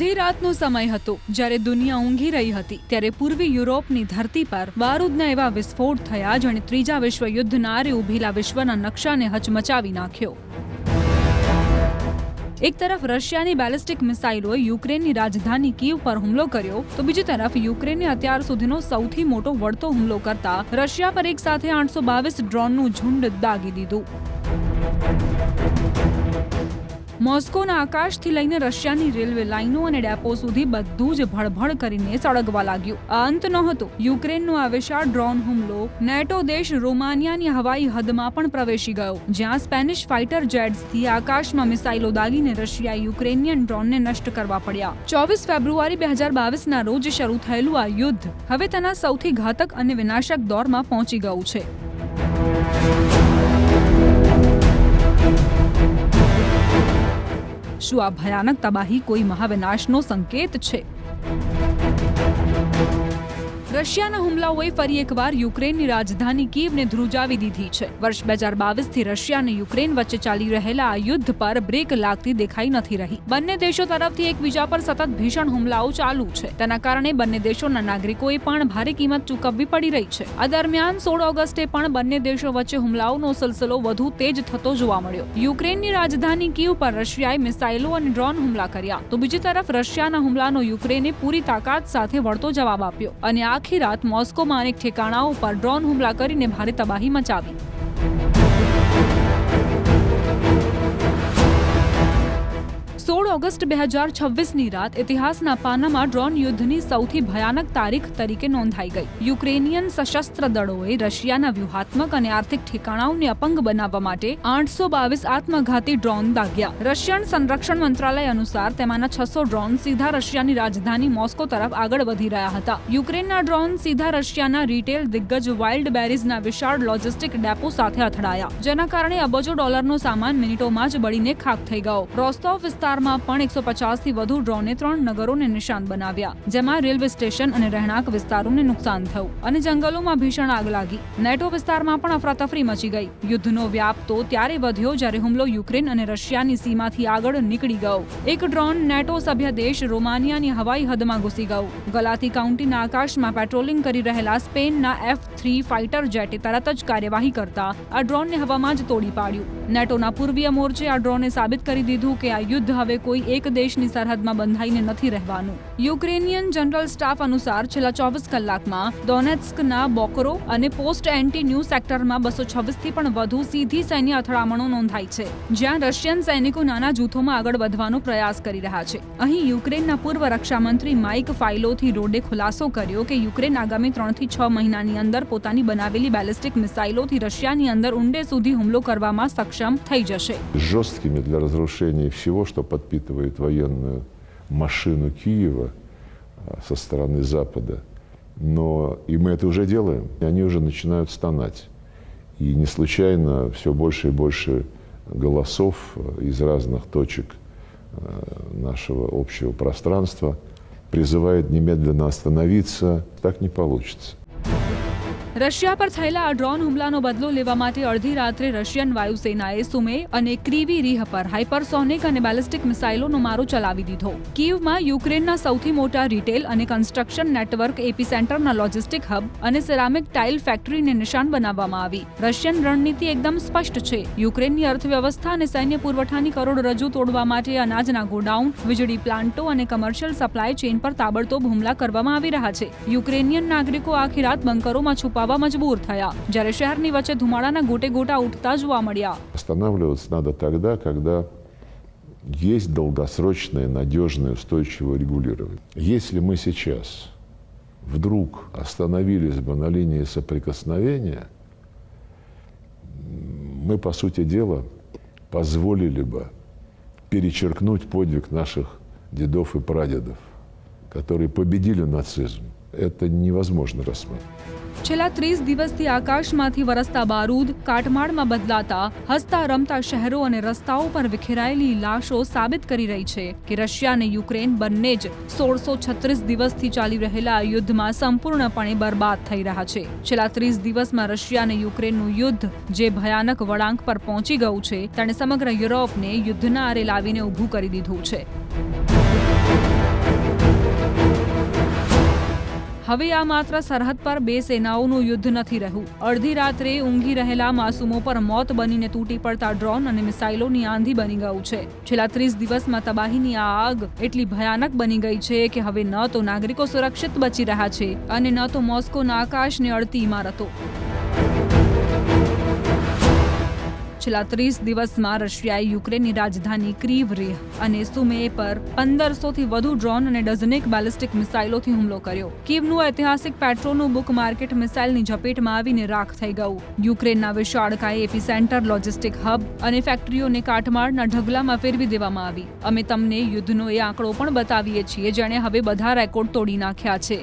અડધી રાતનો સમય હતો જ્યારે દુનિયા ઊંઘી રહી હતી ત્યારે પૂર્વી યુરોપની ધરતી પર બારૂદના એવા વિસ્ફોટ થયા જેણે ત્રીજા વિશ્વયુદ્ધના આરે ઉભેલા વિશ્વના નકશાને હચમચાવી નાખ્યો। એક તરફ રશિયાની બેલિસ્ટિક મિસાઇલોએ યુક્રેનની રાજધાની કીવ પર હુમલો કર્યો તો બીજી તરફ યુક્રેને અત્યાર સુધીનો સૌથી મોટો વળતો હુમલો કરતા રશિયા પર એક સાથે 822 ડ્રોનનું ઝુંડ દાગી દીધું। મોસ્કોના આકાશથી લઈને રશિયાની રેલવે લાઇનો અને ડેપો સુધી બધું જ ભડભડ કરીને સળગવા લાગ્યું। આ અંત નહોતો। યુક્રેનનો આ વિશાળ ડ્રોન હુમલો નેટો દેશ રોમાનિયાની હવાઈ હદમાં પણ પ્રવેશી ગયો, જ્યાં સ્પેનિશ ફાઇટર જેટ્સથી આકાશમાં મિસાઇલો દાગીને રશિયાએ યુક્રેનિયન ડ્રોનને નષ્ટ કરવા પડ્યા। 24 ફેબ્રુઆરી 2022ના રોજ શરૂ થયેલું આ યુદ્ધ હવે તેના સૌથી ઘાતક અને વિનાશક દોરમાં પહોંચી ગયું છે। શું આ ભયાનક તબાહી કોઈ મહાવિનાશનો સંકેત છે? રશિયાના હુમલાઓએ ફરી એકવાર યુક્રેનની રાજધાની કીવને ધ્રુજાવી દીધી છે। વર્ષ 2022થી રશિયા અને યુક્રેન વચ્ચે ચાલી રહેલા આ યુદ્ધ પર બ્રેક લાગતી દેખાઈ નથી રહી। બંને દેશો તરફથી એકબીજા પર સતત ભીષણ હુમલાઓ ચાલુ છે। તેના કારણે બંને દેશોના નાગરિકોએ પણ ભારે કિંમત ચૂકવવી પડી રહી છે। આ દરમિયાન 16 ઓગસ્ટે પણ બંને દેશો વચ્ચે હુમલાઓનો સિલસિલો વધુ તેજ થતો જોવા મળ્યો। યુક્રેનની રાજધાની કીવ પર રશિયાએ મિસાઇલો અને ડ્રોન હુમલા કર્યા તો બીજી તરફ રશિયાના હુમલાનો યુક્રેને પૂરી તાકાત સાથે વળતો જવાબ આપ્યો અને આખી રાત મોસ્કોમાં અનેક ઠેકાણાઓ પર ડ્રોન હુમલા કરીને ભારે તબાહી મચાવી। 16 ઓગસ્ટ 2026ની રાત ઇતિહાસના પાનામાં ડ્રોન યુદ્ધની સૌથી ભયાનક તારીખ તરીકે નોંધાઈ ગઈ। યુક્રેનિયન સશસ્ત્ર દળોએ રશિયાના વ્યૂહાત્મક અને આર્થિક ઠેકાણાઓને અપંગ બનાવવા માટે 822 આત્મઘાતી ડ્રોન દાગ્યા। રશિયન સંરક્ષણ મંત્રાલય અનુસાર તેમાંના 600 ડ્રોન સીધા રશિયાની રાજધાની મોસ્કો તરફ આગળ વધી રહ્યા હતા। યુક્રેનના ડ્રોન સીધા રશિયાના રિટેલ દિગ્ગજ વાઇલ્ડ બેરીઝના વિશાળ લોજિસ્ટિક ડેપો સાથે અથડાયા, જેના કારણે અબજો ડોલરનો સામાન મિનિટોમાં જ બળીને ખાખ થઈ ગયો। રોસ્તોવ વિસ્તારમાં પણ 150થી વધુ ડ્રોને 3 નગરોને નિશાન બનાવ્યા, જેમાં રેલવે સ્ટેશન અને રહેણાંક વિસ્તારોને નુકસાન થયું અને જંગલોમાં ભીષણ આગ લાગી। નેટો વિસ્તારમાં પણ અફરાતફરી મચી ગઈ। યુદ્ધનો વ્યાપ તો ત્યારે વધ્યો જ્યારે હુમલો યુક્રેન અને રશિયાની સીમાથી આગળ નીકળી ગયો। એક ડ્રોન નેટો સભ્ય દેશ રોમાનિયાની હવાઈ હદમાં ઘૂસી ગયું। ગલાતી કાઉન્ટીના આકાશમાં પેટ્રોલિંગ કરી રહેલા સ્પેનના F3 ફાઇટર જેટે તરત જ કાર્યવાહી કરતા આ ડ્રોનને હવામાં જ તોડી પાડ્યું। નેટોના પૂર્વીય મોરચે આ ડ્રોને સાબિત કરી દીધું કે આ યુદ્ધ હવે કોઈ એક દેશની સરહદમાં બંધાઈને નથી રહેવાનું। યુક્રેનિયન જનરલ સ્ટાફ અનુસાર છેલ્લા 24 કલાકમાં ડોનેટ્સ્કના બોકરો અને પોસ્ટ એન્ટી ન્યૂ સેક્ટરમાં 226થી પણ વધુ સીધી સૈન્ય અથડામણો નોંધાઈ છે, જ્યાં રશિયન સૈનિકો નાના જૂથોમાં આગળ વધવાનો પ્રયાસ કરી રહ્યા છે। અહીં યુક્રેનના પૂર્વ રક્ષામંત્રી માઇક ફાઇલોથી રોડે ખુલાસો કર્યો કે યુક્રેન આગામી 3 થી 6 મહિનાની અંદર પોતાની બનાવેલી બેલિસ્ટિક મિસાઇલોથી રશિયાની અંદર ઊંડે સુધી હુમલો કરવામાં સક્ષમ થઈ જશે। жесткими для разрушения всего, что подпитывает военную машину Киева со стороны Запада. Но и мы это уже делаем. И они уже начинают стонать. И не случайно все больше и больше голосов из разных точек нашего общего пространства призывает немедленно остановиться. Так не получится. રશિયા પર થયેલા આ ડ્રોન હુમલાનો બદલો લેવા માટે અડધી રાત્રે રશિયન વાયુસેનાએ સુમે અને ક્રીવી રીહ પર હાઇપરસોનિક અને બેલિસ્ટિક મિસાઇલોનો મારો ચલાવી દીધો। કીવમાં યુક્રેનના સૌથી મોટા રિટેલ અને કન્સ્ટ્રક્શન નેટવર્ક એપીસેન્ટરના લોજિસ્ટિક હબ અને સિરામિક ટાઇલ ફેક્ટરીને નિશાન બનાવવામાં આવી। રશિયન રણનીતિ એકદમ સ્પષ્ટ છે। યુક્રેનની અર્થવ્યવસ્થા અને સૈન્ય પુરવઠાની કરોડરજ્જુ તોડવા માટે અનાજના ગોડાઉન, વીજળી પ્લાન્ટો અને કમર્શિયલ સપ્લાય ચેઇન પર તાબડતોબ હુમલા કરવામાં આવી રહ્યા છે। યુક્રેનિયન નાગરિકો આખી રાત બંકરોમાં છુપાવા મજબૂર થયા, જ્યારે શહેરની વચ્ચે ધુમાડાના ગોટે ગોટા ઉઠતા જોવા મળ્યા। Останавливаться надо тогда, когда есть долгосрочное, надежное, устойчивое регулирование. Если мы сейчас вдруг остановились бы на линии соприкосновения, мы, по сути дела, позволили бы перечеркнуть подвиг наших дедов и прадедов, которые победили нацизм. Это невозможно рассмотреть. છેલ્લા 30 દિવસથી આકાશમાંથી વરસતા બારૂદ, કાટમાળમાં બદલાતા હસતા રમતા શહેરો અને રસ્તાઓ પર વિખેરાયેલી લાશો સાબિત કરી રહી છે કે રશિયા અને યુક્રેન બંને જ 1636 દિવસથી ચાલી રહેલા આ યુદ્ધમાં સંપૂર્ણપણે બરબાદ થઈ રહ્યા છે। છેલ્લા 30 દિવસમાં રશિયા અને યુક્રેનનું યુદ્ધ જે ભયાનક વળાંક પર પહોંચી ગયું છે તેણે સમગ્ર યુરોપને યુદ્ધના આરે લાવીને ઊભું કરી દીધું છે। હવે આ માત્ર સરહદ પર બે સેનાઓનું યુદ્ધ નથી રહ્યું. અડધી રાત્રે ઊંઘી રહેલા માસૂમો પર મોત બનીને તૂટી પડતા ડ્રોન અને મિસાઇલોની આંધી બની ગયું છે. છેલ્લા 30 દિવસમાં તબાહીની આ આગ એટલી ભયાનક બની ગઈ છે કે હવે ન તો નાગરિકો સુરક્ષિત બચી રહ્યા છે અને ન તો મોસ્કોના આકાશને અડતી ઇમારતો. છેલ્લા 30 દિવસમાં રશિયાએ યુક્રેનની રાજધાની ક્રીવ રીહ અને સુમે પર 1500થી વધુ ડ્રોન અને ડઝનેક બેલિસ્ટિક મિસાઇલોથી હુમલો કર્યો. કીવનું ઐતિહાસિક પેટ્રોનું બુક માર્કેટ મિસાઇલની ઝપેટમાં આવીને રાખ થઈ ગયું. યુક્રેનના વિશાળકાય એપિસેન્ટર, લોજિસ્ટિક હબ અને ફેક્ટરીઓને કાટમાળના ઢગલામાં ફેરવી દેવામાં આવી. અમે તમને યુદ્ધનો એ આંકડો પણ બતાવીએ છીએ જેણે હવે બધા રેકોર્ડ તોડી નાખ્યા છે.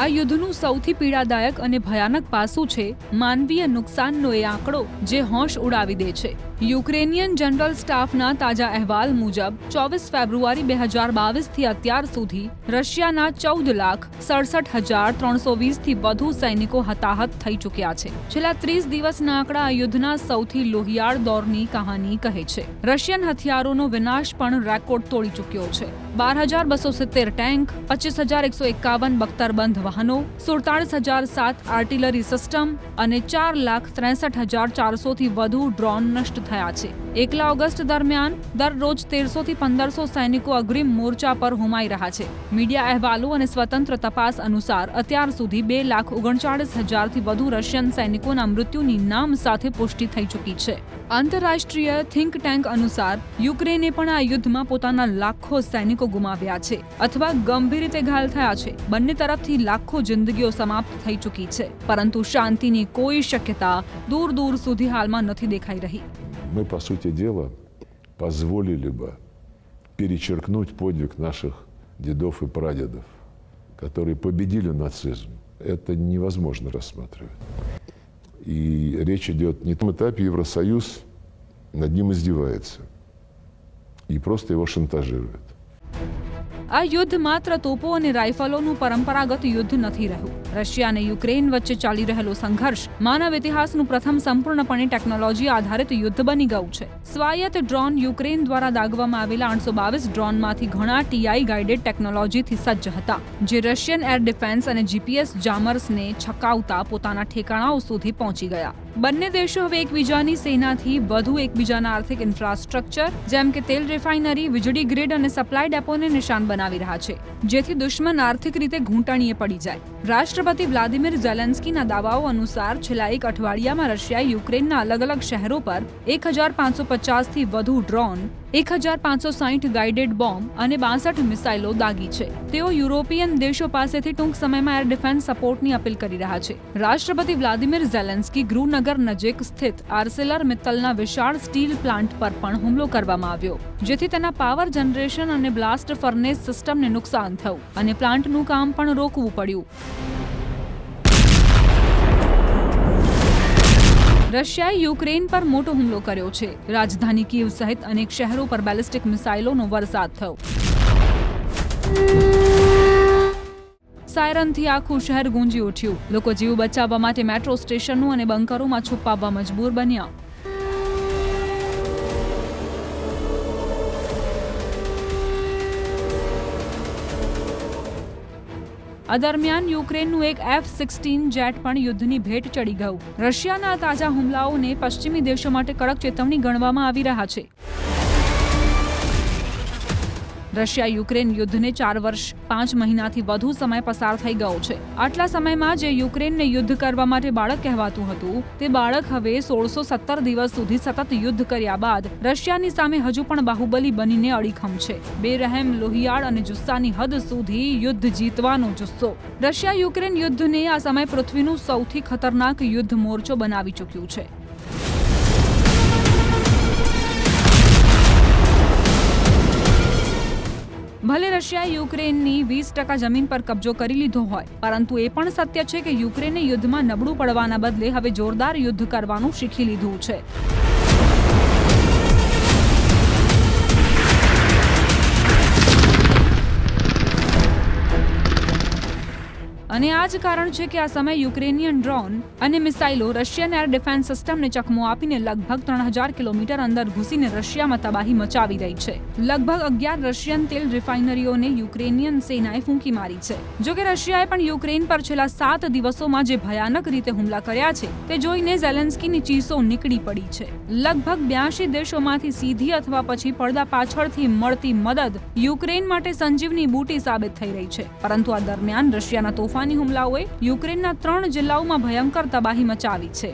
આ યુદ્ધનું સૌથી પીડાદાયક અને ભયાનક પાસું છે માનવીય નુકસાનનો એ આંકડો જે હોશ ઉડાવી દે છે. યુક્રેનિયન જનરલ સ્ટાફના તાજા અહેવાલ મુજબ 24 ફેબ્રુઆરી 2022થી અત્યાર સુધી રશિયાના 14,67,320થી વધુ સૈનિકો હતાહત થઈ ચૂક્યા છે. છેલ્લા 30 દિવસના આંકડા આ યુદ્ધના સૌથી લોહિયાળ દોરની કહાની કહે છે. રશિયન હથિયારોનો વિનાશ પણ રેકોર્ડ તોડી ચૂક્યો છે. 12,270 ટેન્ક, 25,151 બખ્તરબંધ વાહનો, 47,007 આર્ટિલરી સિસ્ટમ અને 4,63,400થી વધુ ડ્રોન નષ્ટ થયા છે. 1 ઓગસ્ટ દરમિયાન દરરોજ 1300થી 1500 સૈનિકો અગ્રિમ મોરચા પર હોમાઈ રહ્યા છે. મીડિયા અહેવાલો અને સ્વતંત્ર તપાસ અનુસાર અત્યાર સુધી 2,39,000થી વધુ રશિયન સૈનિકોના મૃત્યુની નામ સાથે પુષ્ટિ થઈ ચૂકી છે. આંતરરાષ્ટ્રીય થિંક ટેન્ક અનુસાર યુક્રેને પણ આ યુદ્ધમાં પોતાના લાખો સૈનિકો ગુમાવ્યા છે અથવા ગંભીર રીતે ઘાયલ થયા છે. બંને તરફથી લાખો જિંદગીઓ સમાપ્ત થઈ ચૂકી છે, પરંતુ શાંતિની કોઈ શક્યતા દૂર દૂર સુધી હાલમાં નથી દેખાઈ રહી. Мы, по сути дела, позволили бы перечеркнуть подвиг наших дедов и прадедов, которые победили нацизм. Это невозможно рассматривать. И речь идет не о том этапе, Евросоюз над ним издевается и просто его шантажирует. આ યુદ્ધ માત્ર તોપો અને રાઇફલોનું પરંપરાગત યુદ્ધ નથી રહ્યું. રશિયા અને યુક્રેન વચ્ચે ચાલી રહેલો સંઘર્ષ માનવ ઇતિહાસનું પ્રથમ સંપૂર્ણપણે ટેકનોલોજી આધારિત યુદ્ધ બની ગયું છે. સ્વાયત્ત ડ્રોન યુક્રેન દ્વારા દાગવામાં આવેલા 822 ડ્રોનમાંથી ઘણા ટીઆઈ ગાઇડેડ ટેકનોલોજીથી સજ્જ હતા, જે રશિયન એર ડિફેન્સ અને જીપીએસ જામર્સને છકાવતા પોતાના ઠેકાણાઓ સુધી પહોંચી ગયા. બંને દેશો હવે એકબીજાની સેનાથી વધુ એકબીજાના આર્થિક ઇન્ફ્રાસ્ટ્રક્ચર જેમ કે તેલ રિફાઇનરી, વીજળી ગ્રીડ અને સપ્લાય ડેપોને નિશાન બનાવી રહ્યા છે, જેથી દુશ્મન આર્થિક રીતે ઘૂંટણીએ પડી જાય. રાષ્ટ્રપતિ વ્લાદિમીર ઝેલેન્સ્કીના દાવાઓ અનુસાર છેલ્લા એક અઠવાડિયામાં રશિયાએ યુક્રેનના અલગ અલગ શહેરો પર 1,550થી વધુ ડ્રોન, 1,560 ગાઇડેડ બોમ્બ અને 62 મિસાઇલો દાગી છે. તેઓ યુરોપિયન દેશો પાસેથી ટૂંક સમયમાં એર ડિફેન્સ સપોર્ટની અપીલ કરી રહ્યા છે. રાષ્ટ્રપતિ વ્લાદિમીર ઝેલેન્સ્કી ગૃહનગર નજીક સ્થિત આર્સેલર મિત્તલના વિશાળ સ્ટીલ પ્લાન્ટ પર પણ હુમલો કરવામાં આવ્યો, જેથી તેના પાવર જનરેશન અને બ્લાસ્ટ ફર્નેસ સિસ્ટમને નુકસાન થયું અને પ્લાન્ટનું કામ પણ રોકવું પડ્યું. રશિયાએ યુક્રેન પર મોટો હુમલો કર્યો છે. રાજધાની કીવ સહિત અનેક શહેરો પર બેલિસ્ટિક મિસાઇલોનો વરસાદ થયો. સાયરનથી આખું શહેર ગુંજી ઉઠ્યું. લોકો જીવ બચાવવા માટે મેટ્રો સ્ટેશનો અને બંકરોમાં છુપાવવા મજબૂર બન્યા. આ દરમિયાન યુક્રેનનું એક F-16 જેટ પણ યુદ્ધની ભેટ ચડી ગયું. રશિયાના તાજા હુમલાઓને પશ્ચિમી દેશો માટે કડક ચેતવણી ગણવામાં આવી રહ્યા છે. રશિયા યુક્રેન યુદ્ધને 4 વર્ષ 5 મહિનાથી વધુ સમય પસાર થઈ ગયો છે. આટલા સમયમાં જે યુક્રેનને યુદ્ધ કરવા માટે બાળક કહેવાતું હતું, તે બાળક હવે 1617 દિવસ સુધી સતત યુદ્ધ કર્યા બાદ રશિયાની સામે હજુ પણ બાહુબલી બનીને અડીખમ છે. બેરહેમ, લોહિયાળ અને જુસ્સાની હદ સુધી યુદ્ધ જીતવાનો જુસ્સો. રશિયા યુક્રેન યુદ્ધને આ સમય પૃથ્વીનું સૌથી ખતરનાક યુદ્ધ મોરચો બનાવી ચૂક્યું છે. ભલે રશિયાએ યુક્રેનની 20% જમીન પર કબજો કરી લીધો હોય, પરંતુ એ પણ સત્ય છે કે યુક્રેને યુદ્ધમાં નબળું પડવાના બદલે હવે જોરદાર યુદ્ધ કરવાનું શીખી લીધું છે. અને અને આ જ કારણ છે કે આ સમયે યુક્રેનિયન ડ્રોન અને મિસાઇલો રશિયન એર ડિફેન્સ સિસ્ટમને ચકમો આપીને લગભગ 3000 કિલોમીટર અંદર ઘૂસીને રશિયામાં તબાહી મચાવી રહી છે. લગભગ 11 રશિયન તેલ રિફાઇનરીઓને યુક્રેનિયન સેનાએ ફૂંકી મારી છે. જો કે રશિયાએ પણ યુક્રેન પર છેલ્લા 7 દિવસોમાં જે ભયાનક રીતે હુમલા કર્યા છે તે જોઈને ઝેલેન્સ્કીની ચીસો નીકળી પડી છે. લગભગ 82 દેશોમાંથી સીધી અથવા પછી પડદા પાછળથી મળતી મદદ યુક્રેન માટે સંજીવની બૂટી સાબિત થઈ રહી છે. પરંતુ આ દરમિયાન રશિયાના તોફાની હુમલાઓએ યુક્રેનના 3 જિલ્લાઓમાં ભયંકર તબાહી મચાવી છે.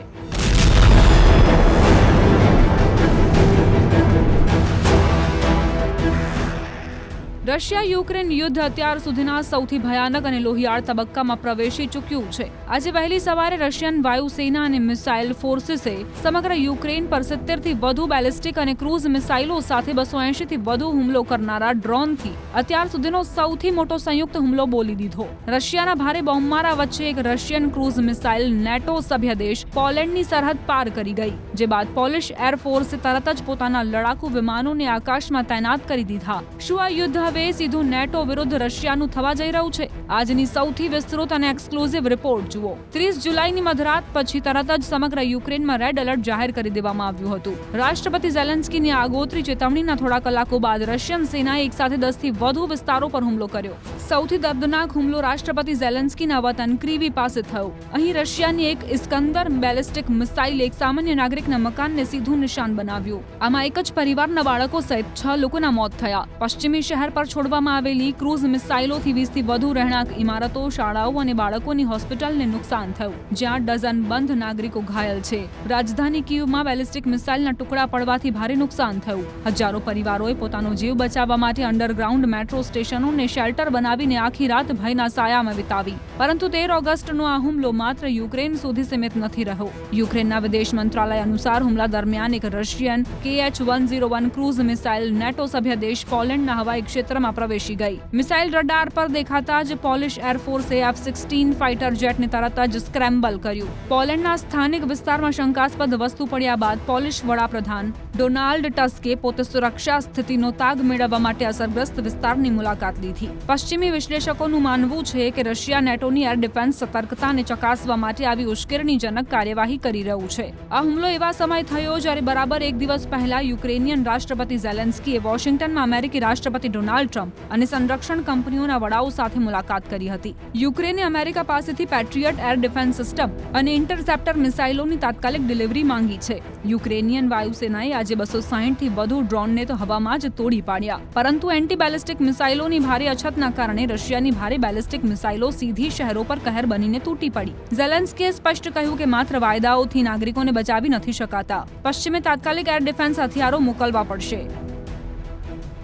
રશિયા યુક્રેન યુદ્ધ અત્યાર સુધીના સૌથી ભયાનક અને લોહિયાળ તબક્કામાં પ્રવેશી ચૂક્યું છે. આજે વહેલી સવારે રશિયન વાયુસેના અને મિસાઇલ ફોર્સિસે સમગ્ર યુક્રેન પર 70 થી વધુ બેલિસ્ટિક અને ક્રૂઝ મિસાઇલો સાથે 280 થી વધુ હુમલો કરનારા ડ્રોનથી અત્યાર સુધીનો સૌથી મોટો સંયુક્ત હુમલો બોલી દીધો. રશિયાના ભારે બોમ્બમારા વચ્ચે એક રશિયન ક્રૂઝ મિસાઇલ નેટો સભ્ય દેશ પોલેન્ડની સરહદ પાર કરી ગઈ, જે બાદ પોલિશ એરફોર્સે તરત જ પોતાના લડાકુ વિમાનોને આકાશમાં તૈનાત કરી દીધા. શું આ યુદ્ધ હવે સીધું નેટો વિરુદ્ધ રશિયાનું થવા જઈ રહ્યું છે? આજની સૌથી વિસ્તૃત અને એક્સક્લુઝિવ રિપોર્ટ જુઓ. 30 જુલાઈની મધરાત પછી તરત જ સમગ્ર યુક્રેનમાં રેડ એલર્ટ જાહેર કરી દેવામાં આવ્યું હતું. રાષ્ટ્રપતિ ઝેલેન્સ્કીની આગોતરી ચેતવણીના થોડા કલાકો બાદ રશિયન સેનાએ એકસાથે 10 થી વધુ વિસ્તારો પર હુમલો કર્યો. સૌથી દર્દનાક હુમલો રાષ્ટ્રપતિ ઝેલેન્સ્કીના વતન ક્રીવી પાસે થયો. અહીં રશિયાની એક ઇસ્કંદર બેલિસ્ટિક મિસાઇલે એક સામાન્ય નાગરિકના મકાનને સીધું નિશાન બનાવ્યું. આમાં એક જ પરિવારના બાળકો સહિત 6 લોકોના મોત થયા. પશ્ચિમી શહેર પર છોડવામાં આવેલી ક્રૂઝ મિસાઇલોથી 20 થી વધુ રહેણાંક ઇમારતો, શાળાઓ અને બાળકોની હોસ્પિટલને નુકસાન થયું, જ્યાં ડઝન બંધ નાગરિકો ઘાયલ છે. રાજધાની કીવમાં બેલિસ્ટિક મિસાઇલના ટુકડા પડવાથી ભારે નુકસાન થયું. હજારો પરિવારોએ પોતાનો જીવ બચાવવા માટે અંડરગ્રાઉન્ડ મેટ્રો સ્ટેશનોને શેલ્ટર બનાવીને આખી રાત ભયના સાયામાં વિતાવી. પરંતુ 13 ઓગસ્ટનો આ હુમલો માત્ર યુક્રેન સુધી સીમિત નથી રહ્યો. યુક્રેનના વિદેશ મંત્રાલય અનુસાર હુમલા દરમિયાન એક રશિયન KH-101 ક્રૂઝ મિસાઇલ નેટો સભ્ય દેશ પોલેન્ડના હવાઈ ક્ષેત્રમાં પ્રવેશી ગઈ. મિસાઇલ રડાર પર દેખાતા જ પોલિશ એરફોર્સે F-16 ફાઇટર જેટને તરત જ સ્ક્રેમ્બલ કર્યું. પોલેન્ડના સ્થાનિક વિસ્તારમાં શંકાસ્પદ વસ્તુ પડ્યા બાદ પોલિશ વડાપ્રધાન ડોનાલ્ડ ટસ્કે પોતે સુરક્ષા સ્થિતિનો તાગ મેળવવા માટે અસરગ્રસ્ત વિસ્તારની મુલાકાત લીધી. પશ્ચિમી વિશ્લેષકોનું માનવું છે કે રશિયા નેટોની એર ડિફેન્સ સતર્કતાને ચકાસવા માટે આવી ઉશ્કેરણીજનક કાર્યવાહી કરી રહ્યું છે. આ હુમલો એવા સમય થયો જ્યારે બરાબર એક દિવસ પહેલા યુક્રેનિયન રાષ્ટ્રપતિ ઝેલેન્સ્કીએ વોશિંગ્ટનમાં અમેરિકી રાષ્ટ્રપતિ ડોનાલ્ડ ટ્રમ્પ અને સંરક્ષણ કંપનીઓના વડાઓ સાથે મુલાકાત કરી હતી. યુક્રેને અમેરિકા પાસેથી પેટ્રિયટ એર ડિફેન્સ સિસ્ટમ અને ઇન્ટરસેપ્ટર મિસાઇલોની તાત્કાલિક ડિલિવરી માંગી છે. યુક્રેનિયન વાયુસેનાએ આજે 260 થી વધુ ડ્રોનને તો હવામાં જ તોડી પાડ્યા. પરંતુ એન્ટી બેલિસ્ટિક મિસાઇલોની ભારે અછતના કારણે રશિયાની ભારે બેલિસ્ટિક મિસાઇલો સીધી શહેરો પર કહેર બનીને તૂટી પડી. ઝેલેન્સ્કીએ સ્પષ્ટ કહ્યું કે માત્ર વાયદાઓથી નાગરિકોને બચાવી નથી શકાતા. પશ્ચિમે તાત્કાલિક એર ડિફેન્સ હથિયારો મોકલવા પડશે.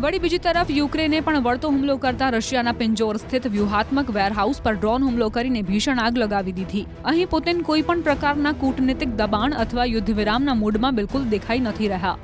વળી બીજી તરફ યુક્રેને પણ વળતો હુમલો કરતા રશિયાના પિંજોર સ્થિત વ્યૂહાત્મક વેરહાઉસ પર ડ્રોન હુમલો કરીને ભીષણ આગ લગાવી દીધી. અહીં પુતિન કોઈ પણ પ્રકારના કૂટનીતિક દબાણ અથવા યુદ્ધ વિરામના મૂડમાં બિલકુલ દેખાઈ નથી રહ્યા.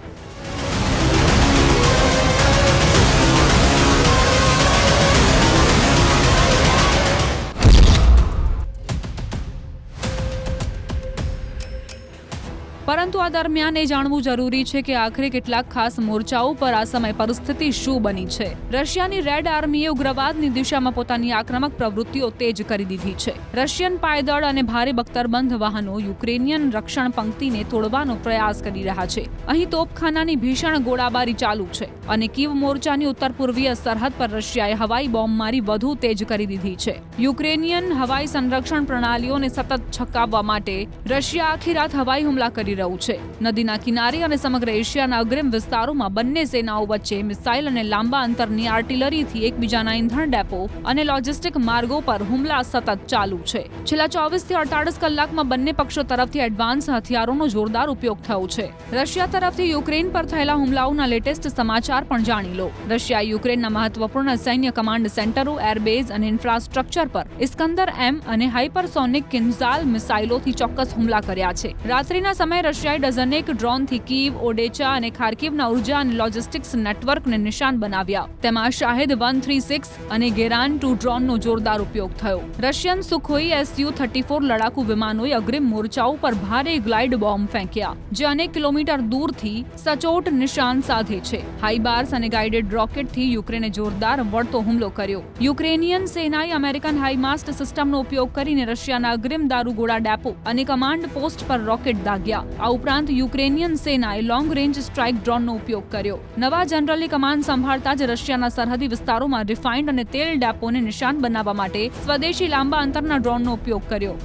પરંતુ આ દરમિયાન એ જાણવું જરૂરી છે કે આખરે કેટલાક ખાસ મોરચાઓ પર આ સમય પરિસ્થિતિ શું બની છે. રશિયાની રેડ આર્મીએ ઉગ્રવાદની દિશામાં પોતાની આક્રમક પ્રવૃત્તિઓ તેજ કરી દીધી છે. રશિયન પાયદળ અને ભારે બખ્તરબંધ વાહનો યુક્રેનિયન રક્ષણ પંક્તિને તોડવાનો પ્રયાસ કરી રહ્યા છે. અહીં તોપખાનાની ભીષણ ગોળાબારી ચાલુ છે અને કીવ મોરચાની ઉત્તર પૂર્વીય સરહદ પર રશિયાએ હવાઈ બોમ્બમારી વધુ તેજ કરી દીધી છે. યુક્રેનિયન હવાઈ સંરક્ષણ પ્રણાલીઓને સતત છકાવવા માટે રશિયા આખી રાત હવાઈ હુમલા કરી રહ્યું છે. નદીના કિનારે અને સમગ્ર એશિયાના અગ્રિમ વિસ્તારોમાં બંને સેનાઓ વચ્ચે મિસાઇલ અને લાંબા અંતરની આર્ટિલરીથી એકબીજાના ઇંધણ ડેપો અને લોજિસ્ટિક માર્ગો પર હુમલા સતત ચાલુ છે. છેલ્લા 24 થી 48 કલાકમાં બંને પક્ષો તરફથી એડવાન્સ હથિયારોનો જોરદાર ઉપયોગ થયો છે. રશિયા તરફથી યુક્રેન પર થયેલા હુમલાઓના લેટેસ્ટ સમાચાર પણ જાણી લો. રશિયાએ યુક્રેનના મહત્વપૂર્ણ સૈન્ય કમાન્ડ સેન્ટરો, એરબેઝ અને ઇન્ફ્રાસ્ટ્રક્ચર પર ઇસ્કંદર M અને હાઇપરસોનિક કિન્ઝાલ મિસાઇલોથી ચોક્કસ હુમલા કર્યા છે. રાત્રિના સમયે રશિયાએ ડઝનેક ડ્રોનથી કીવ, ઓડેચા અને ખાર્કિવના ઉર્જા અને લોજિસ્ટિક્સ નેટવર્કને નિશાન બનાવ્યા. તેમાં શાહિદ 136 અને ગેરાન 2 ડ્રોનનો જોરદાર ઉપયોગ થયો. રશિયન સુખોઈ Su-34 લડાકુ વિમાનોએ અગ્રિમ મોરચાઓ પર ભારે ગ્લાઇડ બોમ્બ ફેંક્યા, જે અનેક કિલોમીટર દૂરથી સચોટ નિશાન સાધે છે. હાઈબાર્સ અને ગાઇડેડ રોકેટથી યુક્રેને જોરદાર વળતો હુમલો કર્યો. યુક્રેનિયન સેનાએ અમેરિકન હાઈમાસ્ટ સિસ્ટમનો ઉપયોગ કરીને રશિયાના અગ્રિમ દારૂગોળા ડેપો અને કમાન્ડ પોસ્ટ પર રોકેટ દાગ્યા. આ ઉપરાંત યુક્રેનિયન સેનાએ લોંગ રેન્જ સ્ટ્રાઇક ડ્રોનનો ઉપયોગ કર્યો. નવા જનરલી કમાન્ડ સંભાળતા જ રશિયાના સરહદી વિસ્તારોમાં રિફાઇન્ડ અને તેલ ડેપોને નિશાન બનાવવા માટે સ્વદેશી લાંબા અંતરના ડ્રોનનો ઉપયોગ કર્યો.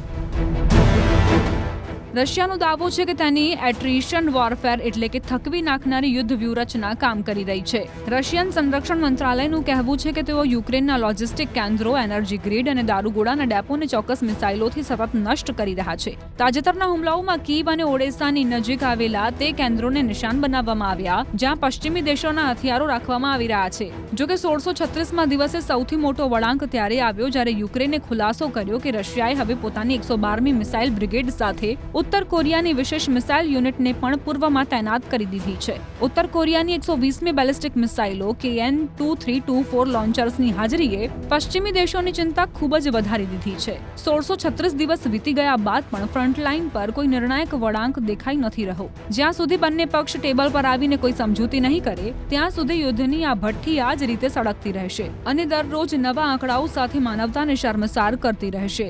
રશિયાનો દાવો છે કે તેની એટ્રિશન વોરફેર એટલે કે થકવી નાખનારી યુદ્ધ વ્યૂહરચના કામ કરી રહી છે. રશિયન સંરક્ષણ મંત્રાલયનું કહેવું છે કે તેઓ યુક્રેનના લોજિસ્ટિક કેન્દ્રો, એનર્જી ગ્રીડ અને દારૂગોળાના ડેપોને ચોક્કસ મિસાઇલોથી સતત નષ્ટ કરી રહ્યા છે. તાજેતરના હુમલાઓમાં કીવ અને ઓડેસાની નજીક આવેલા તે કેન્દ્રોને નિશાન બનાવવામાં આવ્યા, જ્યાં પશ્ચિમી દેશોના હથિયારો રાખવામાં આવી રહ્યા છે. જોકે 1636માં દિવસે સૌથી મોટો વળાંક ત્યારે આવ્યો જ્યારે યુક્રેને ખુલાસો કર્યો કે રશિયાએ હવે પોતાની 112મી મિસાઇલ બ્રિગેડ સાથે ઉત્તર કોરિયાની વિશેષ મિસાઇલ યુનિટને પણ પૂર્વમાં તૈનાત કરી દીધી છે. ઉત્તર કોરિયાની 120મી બેલિસ્ટિક મિસાઇલો KN-2324 લોન્ચર્સની હાજરીએ પશ્ચિમી દેશોની ચિંતા ખૂબ જ વધારી દીધી છે. 1636 દિવસ વીતી ગયા બાદ પણ ફ્રન્ટલાઇન પર કોઈ નિર્ણાયક વળાંક દેખાઈ નથી રહ્યો. જ્યાં સુધી બંને પક્ષ ટેબલ પર આવીને કોઈ સમજૂતી નહીં કરે, ત્યાં સુધી યુદ્ધની આ ભઠ્ઠી આ જ રીતે સળગતી રહેશે અને દરરોજ નવા આંકડાઓ સાથે માનવતાને શર્મસાર કરતી રહેશે.